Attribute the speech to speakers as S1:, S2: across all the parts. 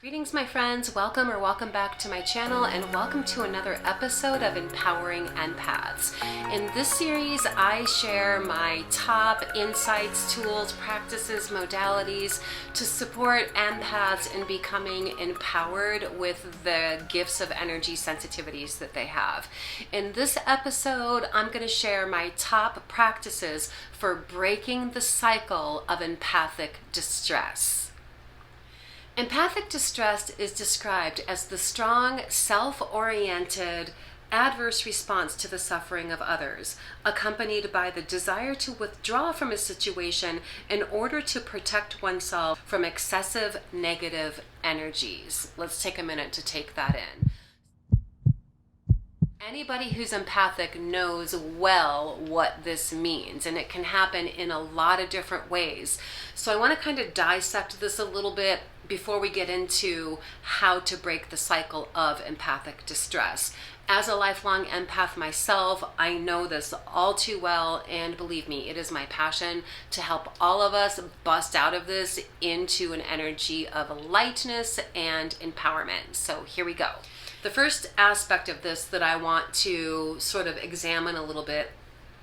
S1: Greetings, my friends. Welcome back to my channel, and welcome to another episode of Empowering Empaths. In this series, I share my top insights, tools, practices, modalities to support empaths in becoming empowered with the gifts of energy sensitivities that they have. In this episode, I'm going to share my top practices for breaking the cycle of empathic distress. Empathic distress is described as the strong, self-oriented, adverse response to the suffering of others, accompanied by the desire to withdraw from a situation in order to protect oneself from excessive negative energies. Let's take a minute to take that in. Anybody who's empathic knows well what this means, and it can happen in a lot of different ways. So I want to kind of dissect this a little bit before we get into how to break the cycle of empathic distress. As a lifelong empath myself, I know this all too well, and believe me, it is my passion to help all of us bust out of this into an energy of lightness and empowerment. So here we go. The first aspect of this that I want to sort of examine a little bit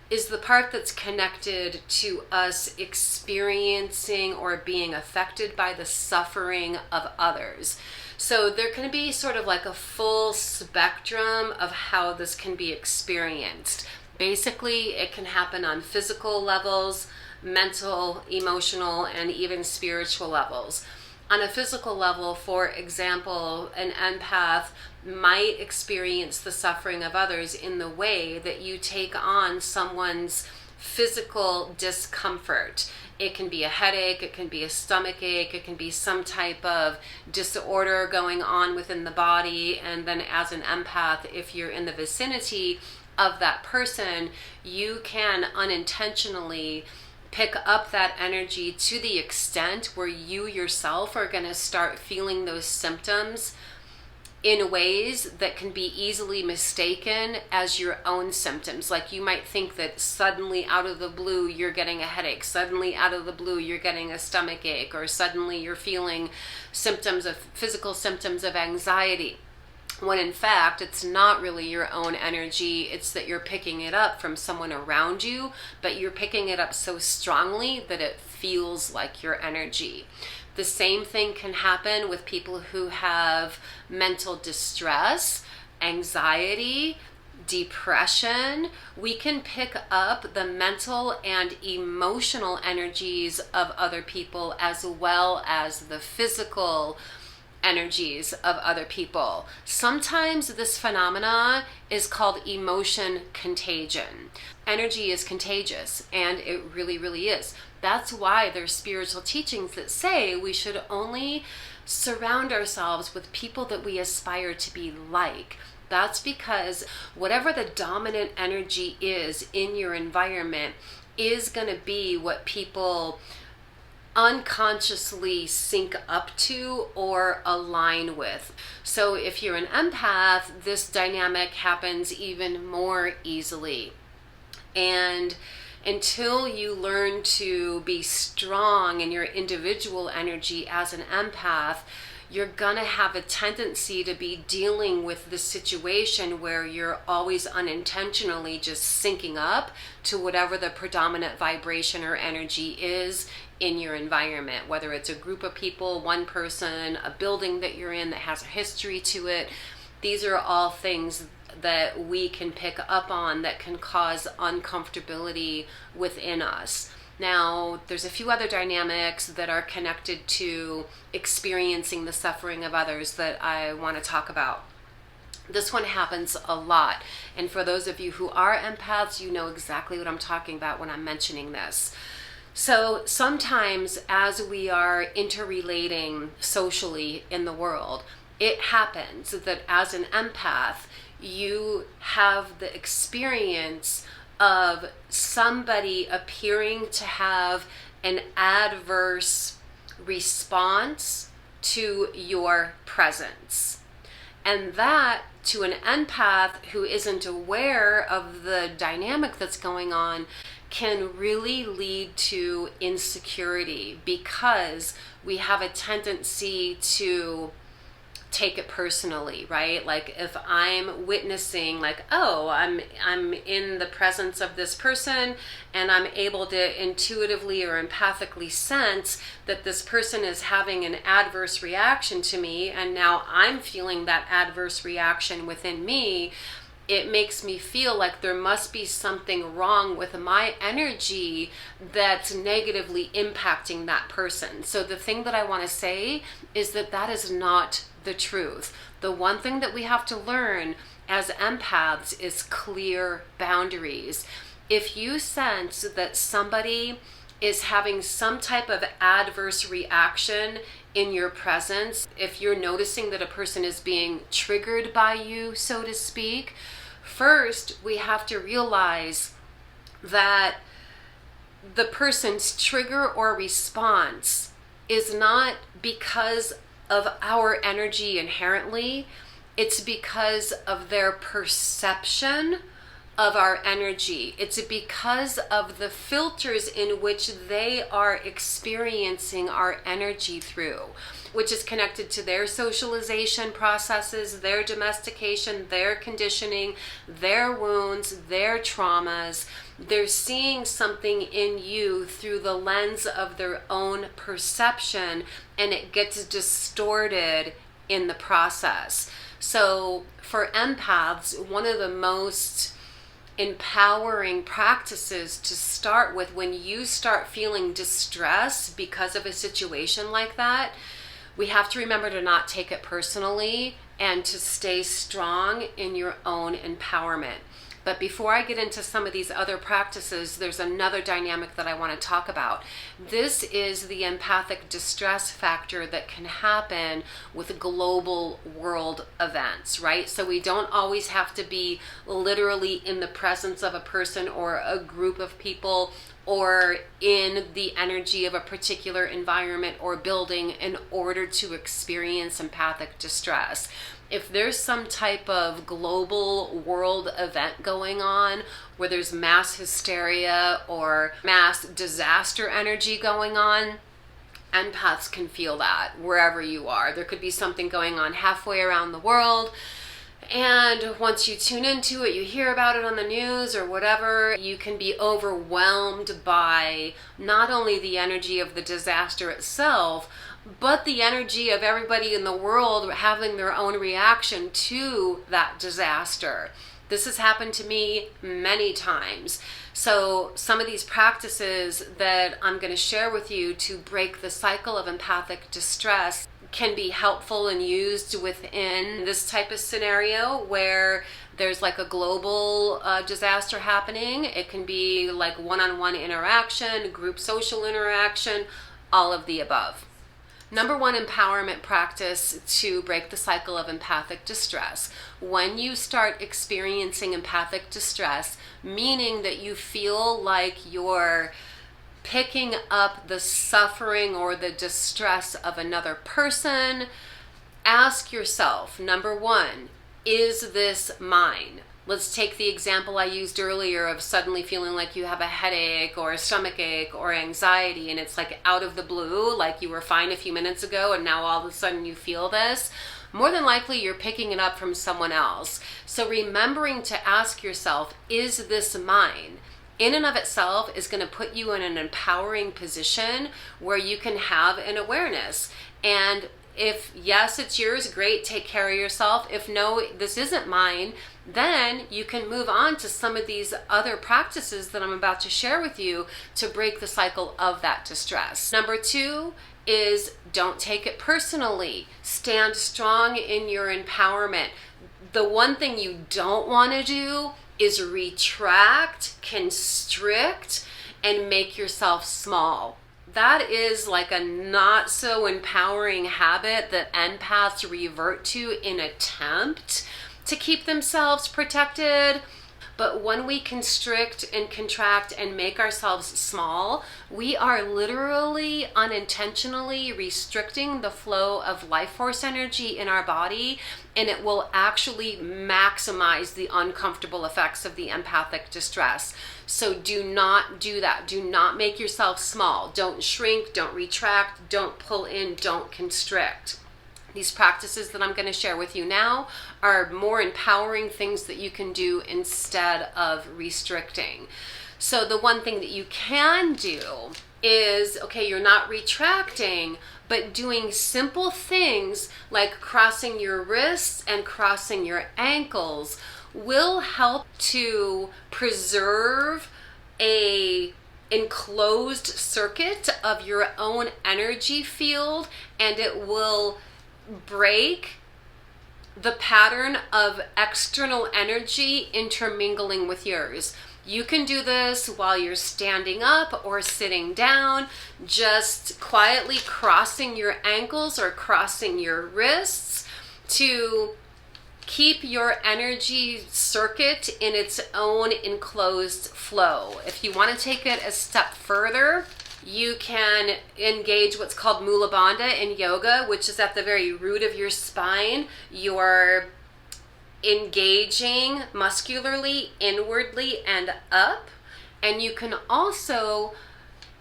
S1: is the part that's connected to us experiencing or being affected by the suffering of others. So there can be sort of like a full spectrum of how this can be experienced. Basically, it can happen on physical levels, mental, emotional, and even spiritual levels. On a physical level, for example, an empath might experience the suffering of others in the way that you take on someone's physical discomfort. It can be a headache, it can be a stomach ache, it can be some type of disorder going on within the body, and then as an empath, if you're in the vicinity of that person, you can unintentionally pick up that energy to the extent where you yourself are going to start feeling those symptoms in ways that can be easily mistaken as your own symptoms. Like you might think that suddenly out of the blue you're getting a headache, suddenly out of the blue you're getting a stomach ache, or suddenly you're feeling physical symptoms of anxiety. When in fact, it's not really your own energy, it's that you're picking it up from someone around you, but you're picking it up so strongly that it feels like your energy. The same thing can happen with people who have mental distress, anxiety, depression. We can pick up the mental and emotional energies of other people as well as the physical energies of other people. Sometimes this phenomena is called emotion contagion. Energy is contagious, and it really, really is. That's why there's spiritual teachings that say we should only surround ourselves with people that we aspire to be like. That's because whatever the dominant energy is in your environment is going to be what people unconsciously sync up to or align with. So if you're an empath, this dynamic happens even more easily. And until you learn to be strong in your individual energy as an empath, you're gonna have a tendency to be dealing with the situation where you're always unintentionally just syncing up to whatever the predominant vibration or energy is in your environment, whether it's a group of people, one person, a building that you're in that has a history to it. These are all things that we can pick up on that can cause uncomfortability within us. Now, there's a few other dynamics that are connected to experiencing the suffering of others that I want to talk about. This one happens a lot, and for those of you who are empaths, you know exactly what I'm talking about when I'm mentioning this. So sometimes as we are interrelating socially in the world, it happens that as an empath, you have the experience of somebody appearing to have an adverse response to your presence. And that, to an empath who isn't aware of the dynamic that's going on, can really lead to insecurity, because we have a tendency to take it personally, right? Like if I'm witnessing like, oh, I'm in the presence of this person and I'm able to intuitively or empathically sense that this person is having an adverse reaction to me, and now I'm feeling that adverse reaction within me, it makes me feel like there must be something wrong with my energy that's negatively impacting that person. So the thing that I want to say is that that is not the truth. The one thing that we have to learn as empaths is clear boundaries. If you sense that somebody is having some type of adverse reaction in your presence, if you're noticing that a person is being triggered by you, so to speak, first we have to realize that the person's trigger or response is not because of our energy inherently, it's because of their perception of our energy. It's because of the filters in which they are experiencing our energy through, which is connected to their socialization processes, their domestication, their conditioning, their wounds, their traumas. They're seeing something in you through the lens of their own perception, and it gets distorted in the process. So for empaths, one of the most empowering practices to start with when you start feeling distress because of a situation like that, we have to remember to not take it personally and to stay strong in your own empowerment. But before I get into some of these other practices, there's another dynamic that I want to talk about. This is the empathic distress factor that can happen with global world events, right? So we don't always have to be literally in the presence of a person or a group of people or in the energy of a particular environment or building in order to experience empathic distress. If there's some type of global world event going on where there's mass hysteria or mass disaster energy going on, empaths can feel that wherever you are. There could be something going on halfway around the world, and once you tune into it, you hear about it on the news or whatever, you can be overwhelmed by not only the energy of the disaster itself, but the energy of everybody in the world having their own reaction to that disaster. This has happened to me many times. So some of these practices that I'm going to share with you to break the cycle of empathic distress can be helpful and used within this type of scenario where there's like a global disaster happening. It can be like one-on-one interaction, group social interaction, all of the above. Number one empowerment practice to break the cycle of empathic distress. When you start experiencing empathic distress, meaning that you feel like you're picking up the suffering or the distress of another person, ask yourself, number one, is this mine? Let's take the example I used earlier of suddenly feeling like you have a headache or a stomach ache or anxiety, and it's like out of the blue, like you were fine a few minutes ago and now all of a sudden you feel this. More than likely you're picking it up from someone else. So remembering to ask yourself, is this mine? In and of itself is going to put you in an empowering position where you can have an awareness. And if yes, it's yours, great, take care of yourself. If no, this isn't mine, then you can move on to some of these other practices that I'm about to share with you to break the cycle of that distress. Number two is don't take it personally. Stand strong in your empowerment. The one thing you don't want to do is retract, constrict, and make yourself small. That is like a not so empowering habit that empaths revert to in attempt to keep themselves protected. But when we constrict and contract and make ourselves small, we are literally unintentionally restricting the flow of life force energy in our body, and it will actually maximize the uncomfortable effects of the empathic distress. So do not do that. Do not make yourself small. Don't shrink, don't retract, don't pull in, don't constrict. These practices that I'm going to share with you now are more empowering things that you can do instead of restricting. So the one thing that you can do is, okay, you're not retracting, but doing simple things like crossing your wrists and crossing your ankles will help to preserve a enclosed circuit of your own energy field, and it will break the pattern of external energy intermingling with yours. You can do this while you're standing up or sitting down, just quietly crossing your ankles or crossing your wrists to keep your energy circuit in its own enclosed flow. If you want to take it a step further, you can engage what's called Mula Bandha in yoga, which is at the very root of your spine. You're engaging muscularly, inwardly, and up. And you can also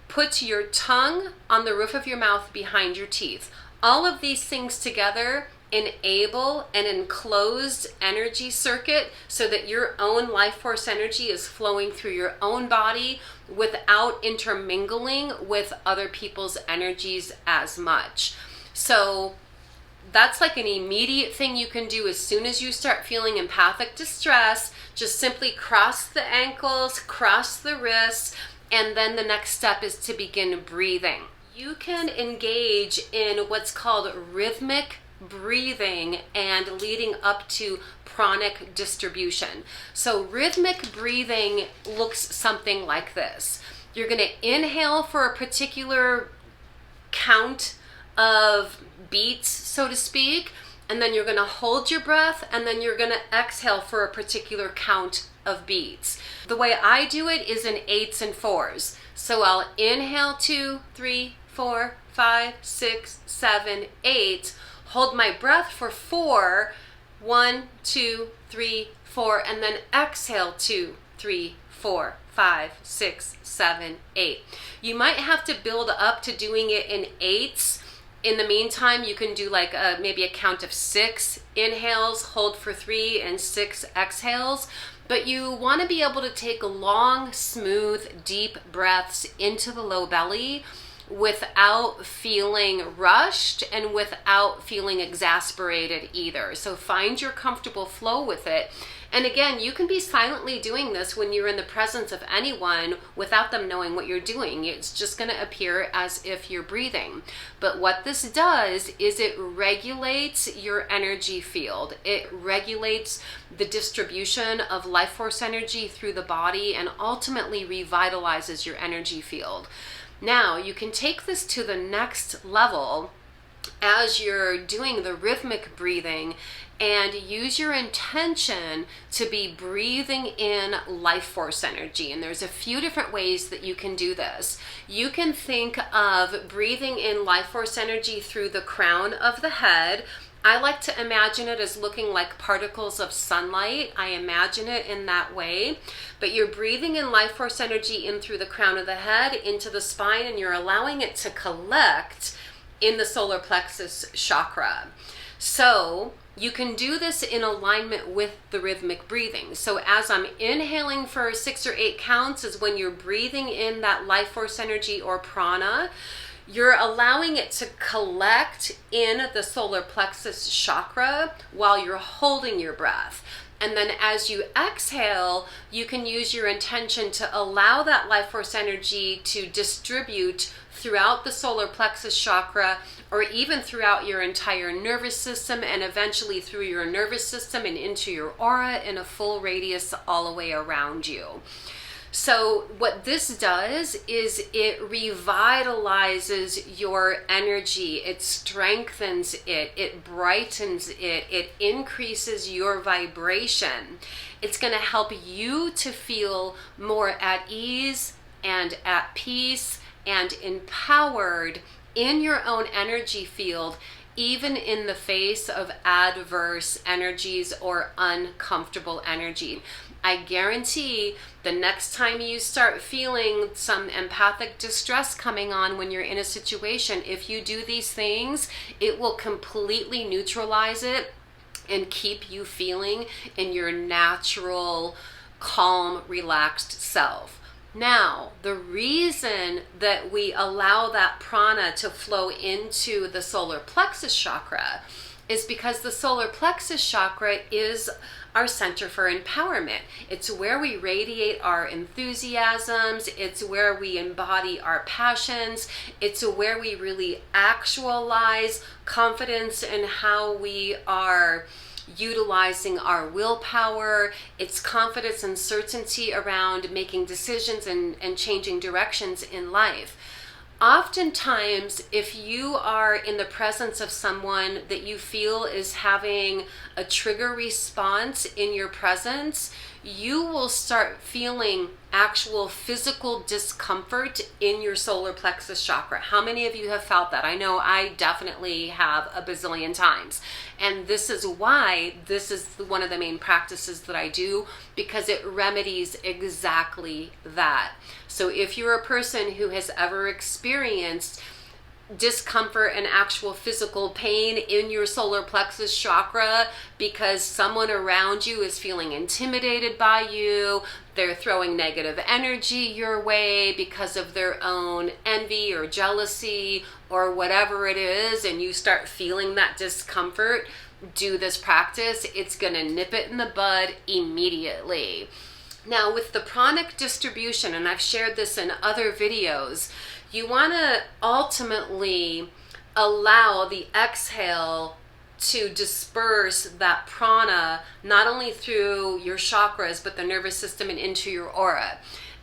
S1: put your tongue on the roof of your mouth behind your teeth. All of these things together enable an enclosed energy circuit so that your own life force energy is flowing through your own body without intermingling with other people's energies as much. So that's like an immediate thing you can do as soon as you start feeling empathic distress. Just simply cross the ankles, cross the wrists, and then the next step is to begin breathing. You can engage in what's called rhythmic breathing and leading up to pranic distribution. So rhythmic breathing looks something like this. You're going to inhale for a particular count of beats, so to speak, and then you're going to hold your breath, and then you're going to exhale for a particular count of beats. The way I do it is in 8s and 4s. So I'll inhale 2, 3, 4, 5, 6, 7, 8. Hold my breath for 4, 1, 2, 3, 4, and then exhale 2, 3, 4, 5, 6, 7, 8. You might have to build up to doing it in 8s. In the meantime, you can do like maybe a count of 6 inhales, hold for 3, and 6 exhales. But you want to be able to take long, smooth, deep breaths into the low belly without feeling rushed and without feeling exasperated either. So find your comfortable flow with it. And again, you can be silently doing this when you're in the presence of anyone without them knowing what you're doing. It's just going to appear as if you're breathing. But what this does is it regulates your energy field. It regulates the distribution of life force energy through the body and ultimately revitalizes your energy field. Now, you can take this to the next level as you're doing the rhythmic breathing and use your intention to be breathing in life force energy. And there's a few different ways that you can do this. You can think of breathing in life force energy through the crown of the head. I like to imagine it as looking like particles of sunlight. I imagine it in that way. But you're breathing in life force energy in through the crown of the head, into the spine, and you're allowing it to collect in the solar plexus chakra. So you can do this in alignment with the rhythmic breathing. So as I'm inhaling for 6 or 8 counts is when you're breathing in that life force energy or prana. You're allowing it to collect in the solar plexus chakra while you're holding your breath. And then as you exhale, you can use your intention to allow that life force energy to distribute throughout the solar plexus chakra, or even throughout your entire nervous system, and eventually through your nervous system and into your aura in a full radius all the way around you. So what this does is it revitalizes your energy, it strengthens it, it brightens it, it increases your vibration. It's going to help you to feel more at ease and at peace and empowered in your own energy field even in the face of adverse energies or uncomfortable energy. I guarantee the next time you start feeling some empathic distress coming on when you're in a situation, if you do these things, it will completely neutralize it and keep you feeling in your natural, calm, relaxed self. Now, the reason that we allow that prana to flow into the solar plexus chakra is because the solar plexus chakra is our center for empowerment. It's where we radiate our enthusiasms. It's where we embody our passions. It's where we really actualize confidence in how we are utilizing our willpower. It's confidence and certainty around making decisions and changing directions in life. Oftentimes, if you are in the presence of someone that you feel is having a trigger response in your presence, you will start feeling actual physical discomfort in your solar plexus chakra. How many of you have felt that? I know I definitely have a bazillion times. And this is why this is one of the main practices that I do, because it remedies exactly that. So if you're a person who has ever experienced discomfort and actual physical pain in your solar plexus chakra because someone around you is feeling intimidated by you, they're throwing negative energy your way because of their own envy or jealousy or whatever it is, and you start feeling that discomfort, do this practice. It's gonna nip it in the bud immediately. Now, with the pranic distribution, and I've shared this in other videos, you want to ultimately allow the exhale to disperse that prana, not only through your chakras, but the nervous system and into your aura.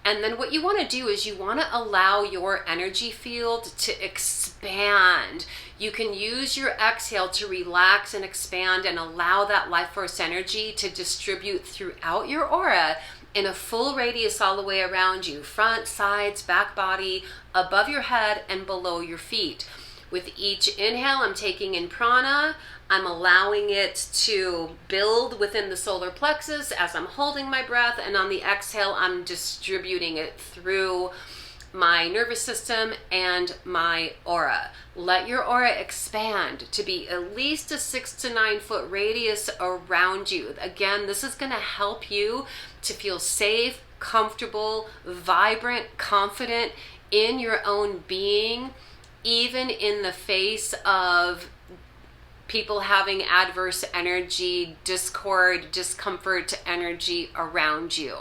S1: And then what you want to do is you want to allow your energy field to expand. You can use your exhale to relax and expand and allow that life force energy to distribute throughout your aura in a full radius all the way around you, front, sides, back body, above your head, and below your feet. With each inhale, I'm taking in prana. I'm allowing it to build within the solar plexus as I'm holding my breath, and on the exhale, I'm distributing it through my nervous system and my aura. Let your aura expand to be at least a 6 to 9 foot radius around you. Again, this is going to help you to feel safe, comfortable, vibrant, confident in your own being, even in the face of people having adverse energy, discord, discomfort energy around you.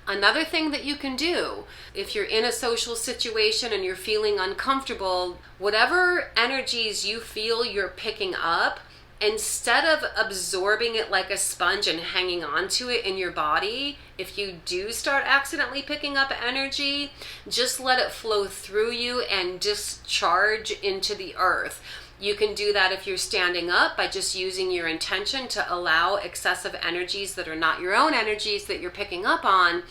S1: Another thing that you can do, if you're in a social situation and you're feeling uncomfortable, whatever energies you feel you're picking up, instead of absorbing it like a sponge and hanging on to it in your body, if you do start accidentally picking up energy, just let it flow through you and discharge into the earth. You can do that if you're standing up by just using your intention to allow excessive energies that are not your own energies that you're picking up on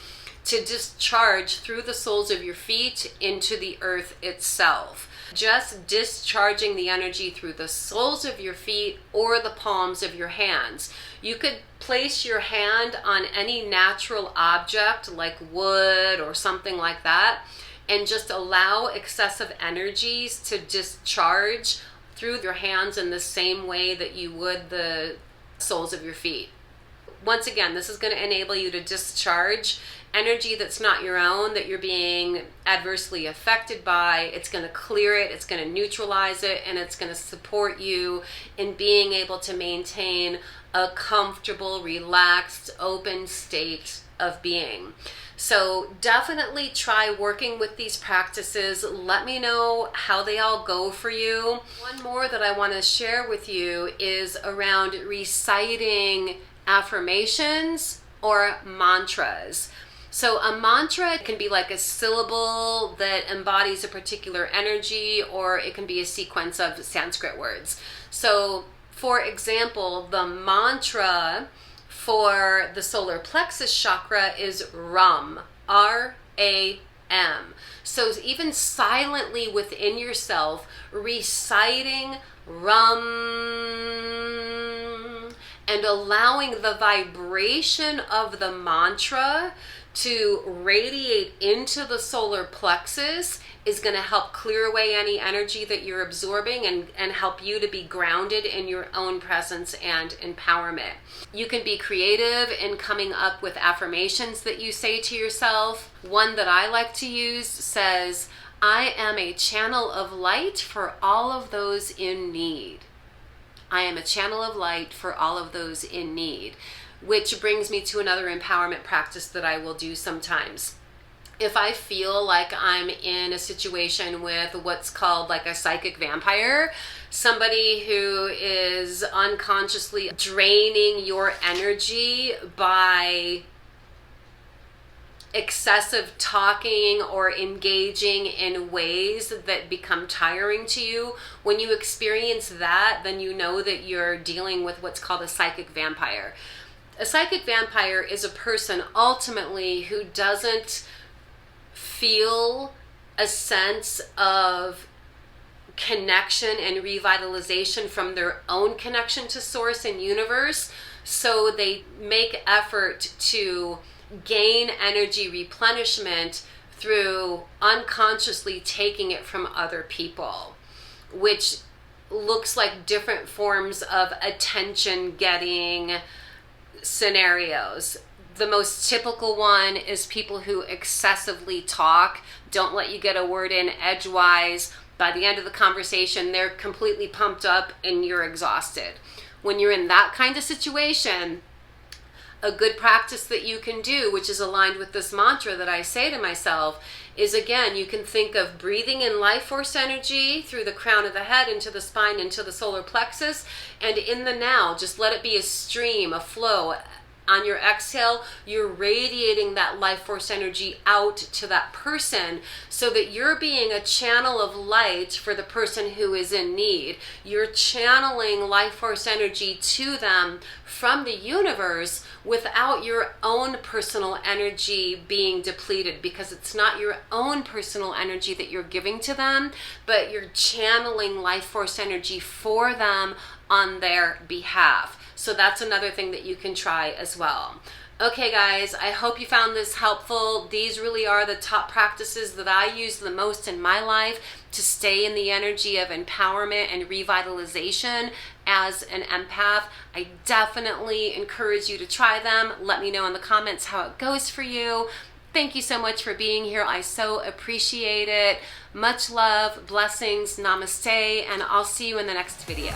S1: to discharge through the soles of your feet into the earth itself. Just discharging the energy through the soles of your feet or the palms of your hands. You could place your hand on any natural object like wood or something like that and just allow excessive energies to discharge through your hands in the same way that you would the soles of your feet. Once again, this is going to enable you to discharge energy that's not your own, that you're being adversely affected by. It's going to clear it, it's going to neutralize it, and it's going to support you in being able to maintain a comfortable, relaxed, open state of being. So definitely try working with these practices. Let me know how they all go for you. One more that I want to share with you is around reciting affirmations or mantras. So a mantra can be like a syllable that embodies a particular energy, or it can be a sequence of Sanskrit words. So for example, the mantra for the solar plexus chakra is RUM, R-A-M. M. So even silently within yourself, reciting Rum and allowing the vibration of the mantra to radiate into the solar plexus is going to help clear away any energy that you're absorbing and help you to be grounded in your own presence and empowerment. You can be creative in coming up with affirmations that you say to yourself. One that I like to use says, I am a channel of light for all of those in need. I am a channel of light for all of those in need. Which brings me to another empowerment practice that I will do sometimes. If I feel like I'm in a situation with what's called like a psychic vampire, somebody who is unconsciously draining your energy by excessive talking or engaging in ways that become tiring to you, when you experience that, then you know that you're dealing with what's called a psychic vampire. A psychic vampire is a person ultimately who doesn't feel a sense of connection and revitalization from their own connection to source and universe, so they make effort to gain energy replenishment through unconsciously taking it from other people, which looks like different forms of attention getting scenarios. The most typical one is people who excessively talk, don't let you get a word in edgewise. By the end of the conversation, they're completely pumped up and you're exhausted. When you're in that kind of situation, a good practice that you can do, which is aligned with this mantra that I say to myself, is again, you can think of breathing in life force energy through the crown of the head into the spine, into the solar plexus, and in the now, just let it be a stream, a flow. On your exhale, you're radiating that life force energy out to that person so that you're being a channel of light for the person who is in need. You're channeling life force energy to them from the universe without your own personal energy being depleted, because it's not your own personal energy that you're giving to them, but you're channeling life force energy for them on their behalf. So that's another thing that you can try as well. Okay guys, I hope you found this helpful. These really are the top practices that I use the most in my life to stay in the energy of empowerment and revitalization as an empath. I definitely encourage you to try them. Let me know in the comments how it goes for you. Thank you so much for being here. I so appreciate it. Much love, blessings, namaste, and I'll see you in the next video.